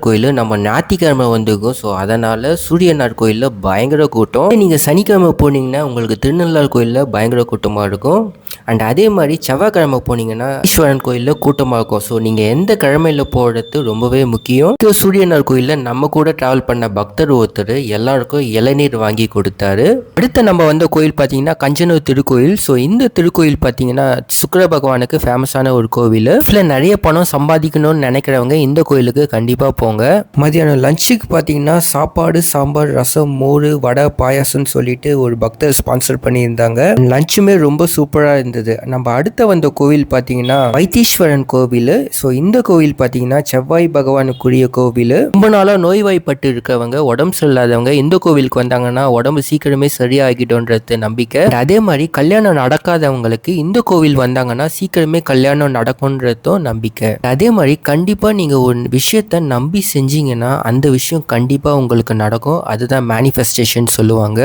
கோயில் நம்ம ஞாயிற்றுக்கிழமை வந்துருக்கும். ஸோ அதனால் சூரியனார் கோயிலில் பயங்கர கூட்டம். நீங்கள் சனிக்கிழமை போனீங்கன்னா உங்களுக்கு திருநள்ளாறு கோயிலில் பயங்கர கூட்டமாக இருக்கும். அண்ட் அதே மாதிரி செவ்வாய்க்கிழமை போனீங்கன்னா ஈஸ்வரன் கோயிலில் கூட்டமாக இருக்கும். ஸோ நீங்கள் எந்த கிழமையில் போகிறது ரொம்பவே முக்கியம். சூரியனார் கோயிலில் நம்ம கூட ட்ராவல் பண்ண பக்தர் ஒருத்தர் எல்லாருக்கும் இளநீர் வாங்கி கொடுத்தாரு. அடுத்து நம்ம வந்த கோயில் பார்த்தீங்கன்னா கஞ்சனூர் திருக்கோயில். ஸோ இந்த திருக்கோயில் பார்த்தீங்கன்னா சுக்கிர பகவானுக்கு ஃபேமஸான ஒரு கோவில். இதில் நிறைய பணம் சம்பாதிக்கணும்னு நினைக்கிறவங்க இந்த கோயிலுக்கு கண்டிப்பாக போங்க. மதியானம் லஞ்சுக்கு பார்த்தீங்கன்னா சாப்பாடு, சாம்பார், ரசம், மோர், வடை, பாயாசம்னு சொல்லிட்டு ஒரு பக்தர் ஸ்பான்சர் பண்ணியிருந்தாங்க. லஞ்சுமே ரொம்ப சூப்பராக இருந்தது. நம்ம அடுத்த வந்த கோவில் பார்த்தீங்கன்னா வைத்தீஸ்வரன் கோவில். ஸோ இந்த கோவில் பார்த்தீங்கன்னா செவ்வாய் பகவானுக்குரிய கோவில். ரொம்ப நாளாக நோய்வாய்ப்பட்டு இருக்கவங்க, உடம்பு சரியில்லாதவங்க இந்த கோவிலுக்கு வந்தாங்கன்னா உடம்பு சீக்கிரமே சரியாகிடும்ன்றது நம்பிக்கை. அதே மாதிரி கல்யாணம் நடக்காதவங்களுக்கு இந்த கோவில் வந்தாங்கன்னா சீக்கிரமே கல்யாணம் நடக்கும்ன்றதும் நம்பிக்கை. அதே மாதிரி கண்டிப்பாக நீங்கள் ஒரு விஷயத்தை நம்பி செஞ்சீங்கன்னா அந்த விஷயம் கண்டிப்பாக உங்களுக்கு நடக்கும். அதுதான் மேனிஃபெஸ்டேஷன் சொல்லுவாங்க.